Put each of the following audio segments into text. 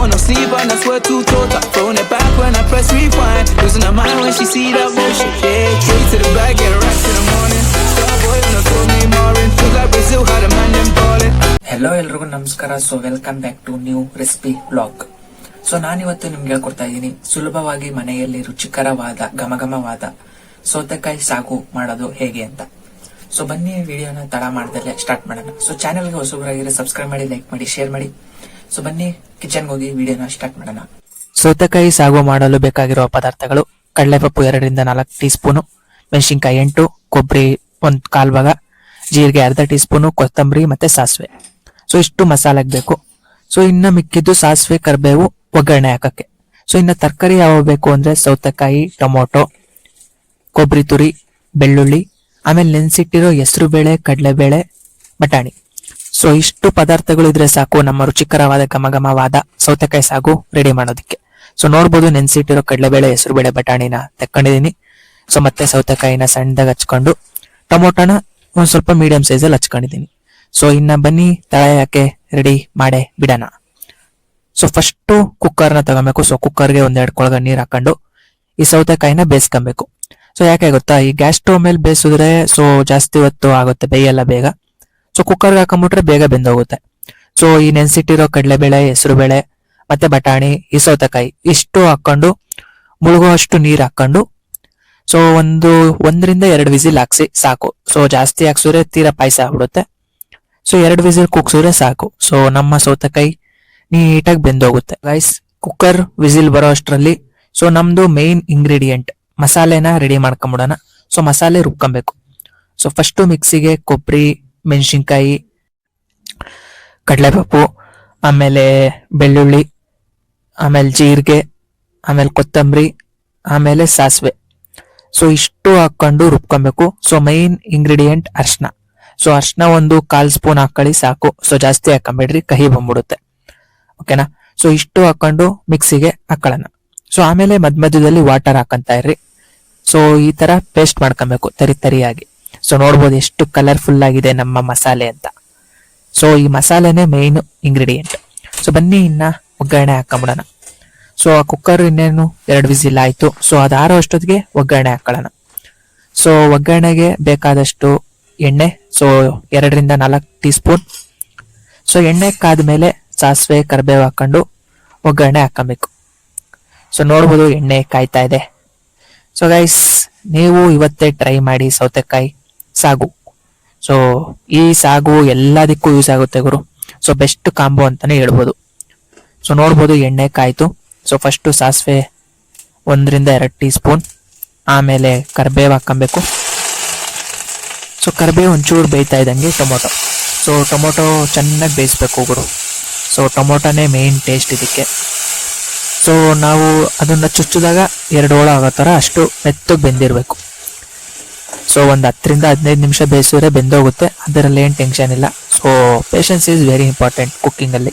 want no sleep and I swear too total. Throwing it back when I press rewind. Losing her mind when she see that motion. Yeah, straight to the bag, get racks in the morning. Starboy when I throw me Marin. Feel like Brazil had a man them ballin'. Hello ಎಲ್ರಿಗೂ ನಮಸ್ಕಾರ. So welcome back to new recipe blog. So ನಾನಿವತ್ತು ನಿಮ್ಗೆ ಹೇಳ್ಕೊಡ್ತಾ ಇದ್ದೀನಿ ಸುಲಭವಾಗಿ ಮನೆಯಲ್ಲಿ ರುಚಿಕರವಾದ ಘಮಘಮವಾದ ಸೌತೆಕಾಯಿ ಸಾಗು ಮಾಡೋದು ಹೇಗೆ ಅಂತ. ಸೊ ಬನ್ನಿ ವಿಡಿಯೋನ ತಡ ಮಾಡದಲ್ಲೇ ಸ್ಟಾರ್ಟ್ ಮಾಡೋಣ. ಸೊ ಚಾನೆಲ್ಗೆ ಹೊಸಬರಾಗಿದ್ರೆ ಸಬ್ಸ್ಕ್ರೈಬ್ ಮಾಡಿ, ಲೈಕ್ ಮಾಡಿ, ಶೇರ್ ಮಾಡಿ. ಸೊ ಬನ್ನಿ ಕಿಚನ್ಗೆ ಹೋಗಿ ವಿಡಿಯೋನ ಸ್ಟಾರ್ಟ್ ಮಾಡೋಣ. ಸೌತೆಕಾಯಿ ಸಾಗು ಮಾಡಲು ಬೇಕಾಗಿರುವ ಪದಾರ್ಥಗಳು: ಕಡಲೆಪಪ್ಪು 2 ರಿಂದ 4 ಟೀ ಸ್ಪೂನು, ಮೆಣಸಿನಕಾಯಿ 8, ಕೊಬ್ಬರಿ 1/4 ಭಾಗ, ಜೀರಿಗೆ ಅರ್ಧ ಟೀ ಸ್ಪೂನು, ಕೊತ್ತಂಬರಿ ಮತ್ತೆ ಸಾಸಿವೆ. ಸೊ ಇಷ್ಟು ಮಸಾಲೆಗೆ ಬೇಕು. ಸೊ ಇನ್ನ ಮಿಕ್ಕಿದ್ದು ಸಾಸಿವೆ, ಕರಿಬೇವು, ಒಗ್ಗರಣೆ ಹಾಕಕ್ಕೆ. ಸೊ ಇನ್ನ ತರಕಾರಿ ಯಾವ ಬೇಕು ಅಂದ್ರೆ ಸೌತೆಕಾಯಿ, ಟೊಮೊಟೊ, ಕೊಬ್ಬರಿ ತುರಿ, ಬೆಳ್ಳುಳ್ಳಿ, ಆಮೇಲೆ ನೆನ್ಸಿಟ್ಟಿರೋ ಹೆಸರು ಬೇಳೆ, ಕಡಲೆಬೇಳೆ, ಬಟಾಣಿ. ಸೊ ಇಷ್ಟು ಪದಾರ್ಥಗಳು ಇದ್ರೆ ಸಾಕು ನಮ್ಮ ರುಚಿಕರವಾದ ಘಮಘಮವಾದ ಸೌತೆಕಾಯಿ ಸಾಗು ರೆಡಿ ಮಾಡೋದಕ್ಕೆ. ಸೊ ನೋಡ್ಬೋದು ನೆನ್ಸಿಟ್ಟಿರೋ ಕಡಲೆಬೇಳೆ, ಹೆಸರು ಬೇಳೆ, ಬಟಾಣಿನ ತೆಕ್ಕೊಂಡಿದೀನಿ. ಸೊ ಮತ್ತೆ ಸೌತೆಕಾಯಿನ ಸಣ್ಣದಾಗಿ ಹಚ್ಕೊಂಡು ಟೊಮೊಟೊನ ಒಂದ್ ಸ್ವಲ್ಪ ಮೀಡಿಯಂ ಸೈಜಲ್ಲಿ ಹಚ್ಕೊಂಡಿದೀನಿ. ಸೊ ಇನ್ನ ಬನ್ನಿ ತಳ ರೆಡಿ ಮಾಡೇ ಬಿಡೋಣ. ಸೊ ಫಸ್ಟ್ ಕುಕ್ಕರ್ನ ತಗೋಬೇಕು. ಸೊ ಕುಕ್ಕರ್ಗೆ 1-2 ಕೊಳಗ ನೀರ್ ಹಾಕೊಂಡು ಈ ಸೌತೆಕಾಯಿನ ಬೇಯಿಸ್ಕೊಬೇಕು. ಸೊ ಯಾಕೆ ಗೊತ್ತಾ, ಈ ಗ್ಯಾಸ್ ಸ್ಟವ್ ಮೇಲೆ ಬೇಯಿಸಿದ್ರೆ ಸೊ ಜಾಸ್ತಿ ಹೊತ್ತು ಆಗುತ್ತೆ, ಬೇಯಲ್ಲ ಬೇಗ. ಸೊ ಕುಕ್ಕರ್ಗೆ ಹಾಕೊಂಡ್ಬಿಟ್ರೆ ಬೇಗ ಬೆಂದೋಗುತ್ತೆ. ಸೊ ಈ ನೆನ್ಸಿಟ್ಟಿರೋ ಕಡಲೆಬೇಳೆ, ಹೆಸರು ಬೇಳೆ ಮತ್ತೆ ಬಟಾಣಿ, ಈ ಸೌತೆಕಾಯಿ ಇಷ್ಟು ಹಾಕೊಂಡು ಮುಳುಗೋ ಅಷ್ಟು ನೀರ್ ಹಾಕೊಂಡು ಸೊ 1 ರಿಂದ 2 ವಿಸಿಲ್ ಹಾಕ್ಸಿ ಸಾಕು. ಸೊ ಜಾಸ್ತಿ ಹಾಕ್ಸಿದ್ರೆ ತೀರಾ ಪಾಯಸ ಆಗ್ಬಿಡುತ್ತೆ. ಸೊ 2 ವಿಸಿಲ್ ಕೂಗ್ಸಿದ್ರೆ ಸಾಕು. ಸೊ ನಮ್ಮ ಸೌತೆಕಾಯಿ ನೀಟಾಗಿ ಬೆಂದೋಗುತ್ತೆ. ಗೈಸ್, ಕುಕ್ಕರ್ ವಿಸಿಲ್ ಬರೋ ಅಷ್ಟರಲ್ಲಿ ಸೊ ನಮ್ದು ಮೇನ್ ಇಂಗ್ರೀಡಿಯೆಂಟ್ ಮಸಾಲೆನ ರೆಡಿ ಮಾಡ್ಕೊಂಬಿಡೋಣ. ಸೊ ಮಸಾಲೆ ರುಬ್ಕೊಬೇಕು. ಸೊ ಫಸ್ಟ್ ಮಿಕ್ಸಿಗೆ ಕೊಬ್ಬರಿ, ಮೆಣಸಿನ್ಕಾಯಿ, ಕಡಲೆಪಪ್ಪು, ಆಮೇಲೆ ಬೆಳ್ಳುಳ್ಳಿ, ಆಮೇಲೆ ಜೀರಿಗೆ, ಆಮೇಲೆ ಕೊತ್ತಂಬರಿ, ಆಮೇಲೆ ಸಾಸಿವೆ. ಸೊ ಇಷ್ಟು ಹಾಕೊಂಡು ರುಬ್ಕೊಬೇಕು. ಸೊ ಮೈನ್ ಇಂಗ್ರೀಡಿಯೆಂಟ್ ಅರ್ಶನ. ಸೊ ಅರ್ಶನ 1/4 ಸ್ಪೂನ್ ಹಾಕೊಳ್ಳಿ ಸಾಕು. ಸೊ ಜಾಸ್ತಿ ಹಾಕೊಂಬೇಡ್ರಿ, ಕಹಿ ಬಂದ್ಬಿಡುತ್ತೆ. ಓಕೆನಾ? ಸೊ ಇಷ್ಟು ಹಾಕೊಂಡು ಮಿಕ್ಸಿಗೆ ಹಾಕೊಳ್ಳೋಣ. ಸೊ ಆಮೇಲೆ ಮಧ್ಯದಲ್ಲಿ ವಾಟರ್ ಹಾಕಂತ ಇರ್ರಿ. ಸೊ ಈ ತರ ಪೇಸ್ಟ್ ಮಾಡ್ಕೊಬೇಕು ತರಿಯಾಗಿ. ಸೊ ನೋಡ್ಬೋದು ಎಷ್ಟು ಕಲರ್ಫುಲ್ ಆಗಿದೆ ನಮ್ಮ ಮಸಾಲೆ ಅಂತ. ಸೊ ಈ ಮಸಾಲೆನೇ ಮೇನ್ ಇಂಗ್ರೀಡಿಯೆಂಟ್. ಸೊ ಬನ್ನಿ ಇನ್ನ ಒಗ್ಗರಣೆ ಹಾಕೊಂಬಿಡೋಣ. ಸೊ ಆ ಕುಕ್ಕರ್ ಇನ್ನೇನು 2 ವಿಸಿಲ್ ಆಯ್ತು. ಸೊ ಅದಾರೋ ಅಷ್ಟೊತ್ತಿಗೆ ಒಗ್ಗರಣೆ ಹಾಕೊಳ್ಳೋಣ. ಸೊ ಒಗ್ಗರಣೆಗೆ ಬೇಕಾದಷ್ಟು ಎಣ್ಣೆ. ಸೊ 2 ರಿಂದ 4 ಟೀ ಸ್ಪೂನ್. ಸೊ ಎಣ್ಣೆ ಕಾದ್ಮೇಲೆ ಸಾಸಿವೆ, ಕರಿಬೇವು ಹಾಕೊಂಡು ಒಗ್ಗರಣೆ ಹಾಕಬೇಕು. ಸೊ ನೋಡ್ಬೋದು ಎಣ್ಣೆ ಕಾಯ್ತಾ ಇದೆ. ಸೊ ಗೈಸ್, ನೀವು ಇವತ್ತೇ ಟ್ರೈ ಮಾಡಿ ಸೌತೆಕಾಯಿ ಸಾಗು. ಸೊ ಈ ಸಾಗು ಎಲ್ಲದಕ್ಕೂ ಯೂಸ್ ಆಗುತ್ತೆ ಗುರು. ಸೊ ಬೆಸ್ಟ್ ಕಾಂಬೋ ಅಂತಾನೆ ಹೇಳ್ಬೋದು. ಸೊ ನೋಡ್ಬೋದು ಎಣ್ಣೆ ಕಾಯ್ತು. ಸೊ ಫಸ್ಟ್ ಸಾಸಿವೆ 1 ರಿಂದ 2 ಟೀ ಸ್ಪೂನ್, ಆಮೇಲೆ ಕರಿಬೇವು ಹಾಕೊಬೇಕು. ಸೊ ಕರಿಬೇವು ಒಂಚೂರು ಬೇಯ್ತಾ ಇದ್ದಂಗೆ ಟೊಮೊಟೊ. ಸೊ ಟೊಮೊಟೊ ಚೆನ್ನಾಗಿ ಬೇಯಿಸ್ಬೇಕು ಗುರು. ಸೊ ಟೊಮೊಟೊನೇ ಮೇನ್ ಟೇಸ್ಟ್ ಇದಕ್ಕೆ. ಸೊ ನಾವು ಅದನ್ನ ಚುಚ್ಚಿದಾಗ 2 ಹೋಳು ಆಗೋ ಥರ ಅಷ್ಟು ಮೆತ್ತಗೆ ಬೆಂದಿರಬೇಕು. ಸೊ 10 ರಿಂದ 15 ನಿಮಿಷ ಬೇಯಿಸಿದ್ರೆ ಬೆಂದೋಗುತ್ತೆ. ಅದರಲ್ಲಿ ಏನು ಟೆನ್ಷನ್ ಇಲ್ಲ. So patience is very important ಕುಕ್ಕಿಂಗಲ್ಲಿ.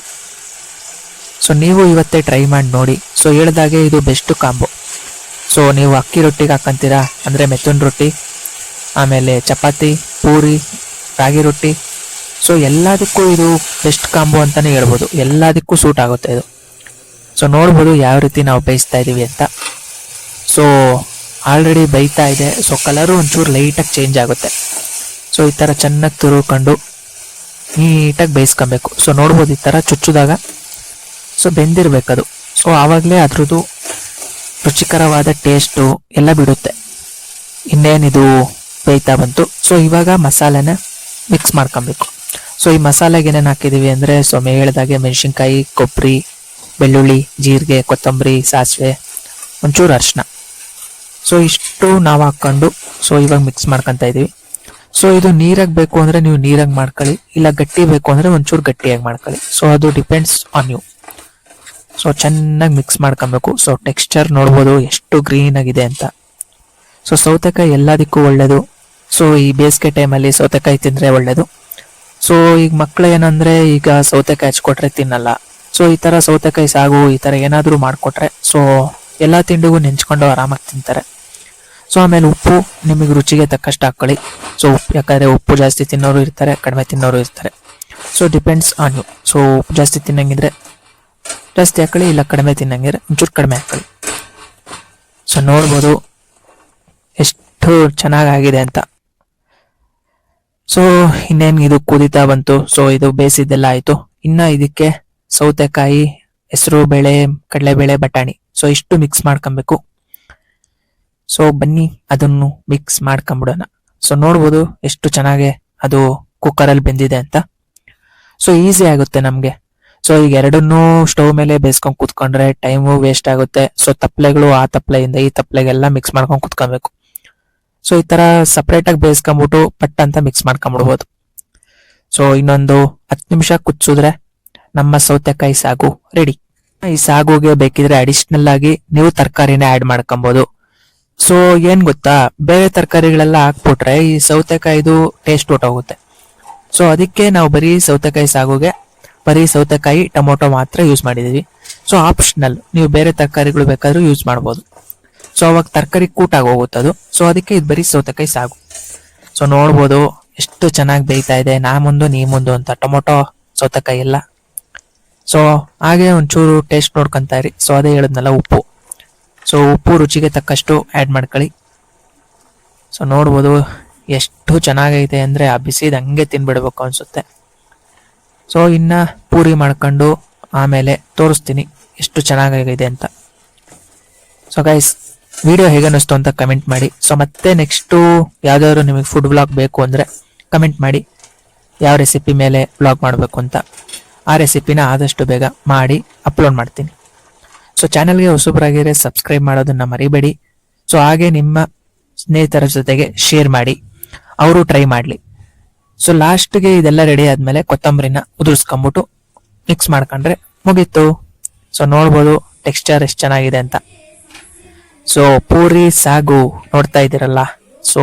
ಸೊ ನೀವು ಇವತ್ತೇ ಟ್ರೈ ಮಾಡಿ ನೋಡಿ. ಸೊ ಹೇಳ್ದಾಗೆ ಇದು ಬೆಸ್ಟ್ ಕಾಂಬೋ. ಸೊ ನೀವು ಅಕ್ಕಿ ರೊಟ್ಟಿಗೆ ಹಾಕಂತೀರಾ ಅಂದರೆ ಮೆತ್ತನ ರೊಟ್ಟಿ, ಆಮೇಲೆ ಚಪಾತಿ, ಪೂರಿ, ರಾಗಿ ರೊಟ್ಟಿ, ಸೊ ಎಲ್ಲದಕ್ಕೂ ಇದು ಬೆಸ್ಟ್ ಕಾಂಬೋ ಅಂತಾನೆ ಹೇಳ್ಬೋದು. ಎಲ್ಲದಕ್ಕೂ ಸೂಟ್ ಆಗುತ್ತೆ ಇದು. ಸೊ ನೋಡ್ಬೋದು ಯಾವ ರೀತಿ ನಾವು ಬೇಯಿಸ್ತಾ ಇದೀವಿ ಅಂತ. ಸೊ ಆಲ್ರೆಡಿ ಬೇಯ್ತಾ ಇದೆ. ಸೊ ಕಲರು ಒಂಚೂರು ಲೈಟಾಗಿ ಚೇಂಜ್ ಆಗುತ್ತೆ. ಸೊ ಈ ಥರ ಚೆನ್ನಾಗಿ ತುರುಕೊಂಡು ನೀಟಾಗಿ ಬೇಯಿಸ್ಕೊಬೇಕು. ಸೊ ನೋಡ್ಬೋದು ಈ ಥರ ಚುಚ್ಚಿದಾಗ ಸೊ ಬೆಂದಿರ್ಬೇಕದು. ಸೊ ಆವಾಗಲೇ ಅದ್ರದ್ದು ರುಚಿಕರವಾದ ಟೇಸ್ಟು ಎಲ್ಲ ಬಿಡುತ್ತೆ. ಇನ್ನೇನಿದು ಬೇಯ್ತಾ ಬಂತು. ಸೊ ಇವಾಗ ಮಸಾಲೆನ ಮಿಕ್ಸ್ ಮಾಡ್ಕೊಬೇಕು. ಸೊ ಈ ಮಸಾಲೆಗೆ ಏನೇನು ಹಾಕಿದೀವಿ ಅಂದರೆ ಸೊ ಹೇಳ್ದಾಗೆ ಮೆಣಸಿನ್ಕಾಯಿ, ಕೊಬ್ಬರಿ, ಬೆಳ್ಳುಳ್ಳಿ, ಜೀರಿಗೆ, ಕೊತ್ತಂಬರಿ, ಸಾಸಿವೆ, ಒಂಚೂರು ಅರಿಶಿನ. ಸೊ ಇಷ್ಟು ನಾವು ಹಾಕೊಂಡು ಸೊ ಇವಾಗ ಮಿಕ್ಸ್ ಮಾಡ್ಕೊತಾ ಇದೀವಿ. ಸೊ ಇದು ನೀರಾಗಿ ಬೇಕು ಅಂದರೆ ನೀವು ನೀರಾಗಿ ಮಾಡ್ಕೊಳ್ಳಿ, ಇಲ್ಲ ಗಟ್ಟಿ ಬೇಕು ಅಂದರೆ ಒಂಚೂರು ಗಟ್ಟಿಯಾಗಿ ಮಾಡ್ಕೊಳ್ಳಿ. ಸೊ ಅದು ಡಿಪೆಂಡ್ಸ್ ಆನ್ ಯು. ಸೊ ಚೆನ್ನಾಗಿ ಮಿಕ್ಸ್ ಮಾಡ್ಕೊಬೇಕು. ಸೊ ಟೆಕ್ಸ್ಚರ್ ನೋಡ್ಬೋದು ಎಷ್ಟು ಗ್ರೀನ್ ಆಗಿದೆ ಅಂತ. ಸೊ ಸೌತೆಕಾಯಿ ಎಲ್ಲದಕ್ಕೂ ಒಳ್ಳೇದು. ಸೊ ಈ ಬೇಸಿಗೆ ಟೈಮಲ್ಲಿ ಸೌತೆಕಾಯಿ ತಿಂದರೆ ಒಳ್ಳೇದು. ಸೊ ಈಗ ಮಕ್ಕಳು ಏನಂದ್ರೆ ಈಗ ಸೌತೆಕಾಯಿ ಹಚ್ಕೊಟ್ರೆ ತಿನ್ನಲ್ಲ. ಸೊ ಈ ತರ ಸೌತೆಕಾಯಿ ಸಾಗು ಈ ತರ ಏನಾದರೂ ಮಾಡಿಕೊಟ್ರೆ ಸೊ ಎಲ್ಲ ತಿಂಡಿಗೂ ನೆಂಚ್ಕೊಂಡು ಆರಾಮಾಗಿ ತಿಂತಾರೆ. ಸೊ ಆಮೇಲೆ ಉಪ್ಪು ನಿಮಗೆ ರುಚಿಗೆ ತಕ್ಕಷ್ಟು ಹಾಕೊಳ್ಳಿ. ಸೊ ಯಾಕಂದ್ರೆ ಉಪ್ಪು ಜಾಸ್ತಿ ತಿನ್ನೋರು ಇರ್ತಾರೆ, ಕಡಿಮೆ ತಿನ್ನೋರು ಇರ್ತಾರೆ. So depends on you. So ಉಪ್ಪು ಜಾಸ್ತಿ ತಿನ್ನಂಗಿದ್ರೆ ಜಾಸ್ತಿ ಹಾಕೊಳ್ಳಿ, ಇಲ್ಲ ಕಡಿಮೆ ತಿನ್ನಂಗಿದ್ರೆ ಒಂಚೂರು ಕಡಿಮೆ ಹಾಕೊಳ್ಳಿ. ಸೊ ನೋಡ್ಬೋದು ಎಷ್ಟು ಚೆನ್ನಾಗಾಗಿದೆ ಅಂತ. ಸೊ ಇನ್ನೇನು ಇದು ಕುದೀತಾ ಬಂತು. ಸೊ ಇದು ಬೇಯಿಸಿದ್ದೆಲ್ಲ ಆಯ್ತು. ಇನ್ನ ಇದಕ್ಕೆ ಸೌತೆಕಾಯಿ, ಹೆಸರು ಬೇಳೆ, ಕಡಲೆಬೇಳೆ, ಬಟಾಣಿ, ಸೊ ಇಷ್ಟು ಮಿಕ್ಸ್ ಮಾಡ್ಕೊಬೇಕು. ಸೊ ಬನ್ನಿ ಅದನ್ನು ಮಿಕ್ಸ್ ಮಾಡ್ಕೊಂಬಿಡೋಣ. ಸೊ ನೋಡ್ಬೋದು ಎಷ್ಟು ಚೆನ್ನಾಗಿ ಅದು ಕುಕ್ಕರಲ್ಲಿ ಬೆಂದಿದೆ ಅಂತ. ಸೊ ಈಸಿ ಆಗುತ್ತೆ ನಮ್ಗೆ. ಸೊ ಈಗ ಎರಡನ್ನೂ ಸ್ಟವ್ ಮೇಲೆ ಬೇಯಿಸ್ಕೊಂಡ್ ಕುತ್ಕೊಂಡ್ರೆ ಟೈಮು ವೇಸ್ಟ್ ಆಗುತ್ತೆ. ಸೊ ತಪ್ಪಲೆಗಳು ಆ ತಪ್ಪಲೆಯಿಂದ ಈ ತಪ್ಪಲೆಗೆಲ್ಲ ಮಿಕ್ಸ್ ಮಾಡ್ಕೊಂಡು ಕುತ್ಕೊಬೇಕು. ಸೊ ಈ ತರ ಸಪ್ರೇಟ್ ಆಗಿ ಬೇಯಿಸ್ಕೊಂಡ್ಬಿಟ್ಟು ಪಟ್ ಅಂತ ಮಿಕ್ಸ್ ಮಾಡ್ಕೊಂಡ್ಬಿಡ್ಬೋದು. ಸೊ ಇನ್ನೊಂದು 10 ನಿಮಿಷ ಕುದಿಸಿದ್ರೆ ನಮ್ಮ ಸೌತೆಕಾಯಿ ಸಾಗು ರೆಡಿ. ಈ ಸಾಗುಗೆ ಬೇಕಿದ್ರೆ ಅಡಿಷನಲ್ ಆಗಿ ನೀವು ತರಕಾರಿನೇ ಆಡ್ ಮಾಡ್ಕೊಬಹುದು. ಸೊ ಏನ್ ಗೊತ್ತಾ, ಬೇರೆ ತರಕಾರಿಗಳೆಲ್ಲ ಹಾಕ್ಬಿಟ್ರೆ ಈ ಸೌತೆಕಾಯಿದು ಟೇಸ್ಟ್ ಹೊಟ್ಟೋಗುತ್ತೆ. ಸೊ ಅದಕ್ಕೆ ನಾವು ಬರೀ ಸೌತೆಕಾಯಿ ಸಾಗುಗೆ ಬರೀ ಸೌತೆಕಾಯಿ ಟೊಮೊಟೊ ಮಾತ್ರ ಯೂಸ್ ಮಾಡಿದೀವಿ. ಸೊ ಆಪ್ಷನಲ್, ನೀವು ಬೇರೆ ತರಕಾರಿಗಳು ಬೇಕಾದ್ರೂ ಯೂಸ್ ಮಾಡ್ಬೋದು. ಸೊ ಅವಾಗ ತರಕಾರಿ ಕೂಟಾಗಿ ಹೋಗುತ್ತೆ ಅದು. ಸೊ ಅದಕ್ಕೆ ಇದು ಬರೀ ಸೌತೆಕಾಯಿ ಸಾಗು. ಸೊ ನೋಡ್ಬೋದು ಎಷ್ಟು ಚೆನ್ನಾಗಿ ಬೇಯ್ತಾ ಇದೆ, ನಾ ಮುಂದು ನೀ ಮುಂದು ಅಂತ, ಟೊಮೊಟೊ ಸೌತೆಕಾಯಿ ಎಲ್ಲ. ಸೊ ಹಾಗೆ ಒಂಚೂರು ಟೇಸ್ಟ್ ನೋಡ್ಕೊಂತ ಇರಿ. ಸೊ ಅದೇ ಹೇಳಿದ್ನಲ್ಲ, ಉಪ್ಪು. ಸೊ ಉಪ್ಪು ರುಚಿಗೆ ತಕ್ಕಷ್ಟು ಆ್ಯಡ್ ಮಾಡ್ಕೊಳ್ಳಿ. ಸೊ ನೋಡ್ಬೋದು ಎಷ್ಟು ಚೆನ್ನಾಗೈತೆ ಅಂದರೆ ಆ ಬಿಸಿದು ಹಂಗೆ ತಿನ್ಬಿಡ್ಬೇಕು ಅನ್ಸುತ್ತೆ. ಸೊ ಇನ್ನು ಪೂರಿ ಮಾಡ್ಕೊಂಡು ಆಮೇಲೆ ತೋರಿಸ್ತೀನಿ ಎಷ್ಟು ಚೆನ್ನಾಗಿದೆ ಅಂತ. ಸೊ ಗೈಸ್, ವಿಡಿಯೋ ಹೇಗೆ ಅನ್ನಿಸ್ತು ಅಂತ ಕಮೆಂಟ್ ಮಾಡಿ. ಸೊ ಮತ್ತೆ ನೆಕ್ಸ್ಟು ಯಾವ್ದಾದ್ರು ನಿಮಗೆ ಫುಡ್ ವ್ಲಾಗ್ ಬೇಕು ಅಂದರೆ ಕಮೆಂಟ್ ಮಾಡಿ, ಯಾವ ರೆಸಿಪಿ ಮೇಲೆ ವ್ಲಾಗ್ ಮಾಡಬೇಕು ಅಂತ. ಆ ರೆಸಿಪಿನ ಆದಷ್ಟು ಬೇಗ ಮಾಡಿ ಅಪ್ಲೋಡ್ ಮಾಡ್ತೀನಿ. ಸೊ ಚಾನಲ್ಗೆ ಹೊಸಬರಾಗಿದ್ರೆ ಸಬ್ಸ್ಕ್ರೈಬ್ ಮಾಡೋದನ್ನ ಮರಿಬೇಡಿ. ಸೊ ಹಾಗೆ ನಿಮ್ಮ ಸ್ನೇಹಿತರ ಜೊತೆಗೆ ಶೇರ್ ಮಾಡಿ, ಅವರು ಟ್ರೈ ಮಾಡಲಿ. ಸೊ ಲಾಸ್ಟ್ಗೆ ಇದೆಲ್ಲ ರೆಡಿ ಆದ್ಮೇಲೆ ಕೊತ್ತಂಬರಿನ ಉದುರಿಸ್ಕೊಂಬಿಟ್ಟು ಮಿಕ್ಸ್ ಮಾಡ್ಕೊಂಡ್ರೆ ಮುಗೀತು. ಸೊ ನೋಡ್ಬೋದು ಟೆಕ್ಸ್ಚರ್ ಎಷ್ಟು ಚೆನ್ನಾಗಿದೆ ಅಂತ. ಸೊ ಪೂರಿ ಸಾಗು ನೋಡ್ತಾ ಇದ್ದೀರಲ್ಲ. ಸೊ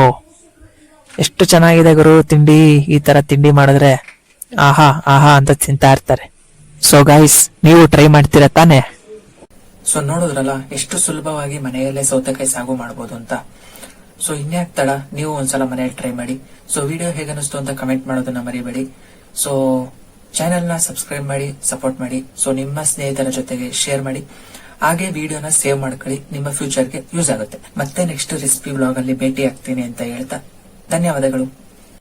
ಎಷ್ಟು ಚೆನ್ನಾಗಿದೆ ಗುರು ತಿಂಡಿ. ಈ ತರ ತಿಂಡಿ ಮಾಡಿದ್ರೆ ಆಹಾ ಆಹಾ ಅಂತ ತಿಂತಾ ಇರ್ತಾರೆ. ಸೊ ಗೈಸ್, ನೀವು ಟ್ರೈ ಮಾಡ್ತೀರಾ ತಾನೇ? ಸೊ ನೋಡಿದ್ರಲ್ಲ ಎಷ್ಟು ಸುಲಭವಾಗಿ ಮನೆಯಲ್ಲೇ ಸೌತೆಕಾಯಿ ಸಾಗು ಮಾಡ್ಬೋದು ಅಂತ. ಸೊ ಇನ್ಯಾಕ್ ತಡ, ನೀವು ಒಂದ್ಸಲ ಮನೆಯಲ್ಲಿ ಟ್ರೈ ಮಾಡಿ. ಸೊ ವಿಡಿಯೋ ಹೇಗೆ ಅನಿಸ್ತು ಅಂತ ಕಮೆಂಟ್ ಮಾಡೋದನ್ನ ಮರಿಬೇಡಿ. ಸೊ ಚಾನೆಲ್ ನ ಸಬ್ಸ್ಕ್ರೈಬ್ ಮಾಡಿ, ಸಪೋರ್ಟ್ ಮಾಡಿ. ಸೊ ನಿಮ್ಮ ಸ್ನೇಹಿತರ ಜೊತೆಗೆ ಶೇರ್ ಮಾಡಿ. ಹಾಗೆ ವಿಡಿಯೋನ ಸೇವ್ ಮಾಡ್ಕೊಳ್ಳಿ, ನಿಮ್ಮ ಫ್ಯೂಚರ್ಗೆ ಯೂಸ್ ಆಗುತ್ತೆ. ಮತ್ತೆ ನೆಕ್ಸ್ಟ್ ರೆಸಿಪಿ ವ್ಲಾಗ್ ಅಲ್ಲಿ ಭೇಟಿ ಆಗ್ತೀನಿ ಅಂತ ಹೇಳ್ತಾ ಧನ್ಯವಾದಗಳು.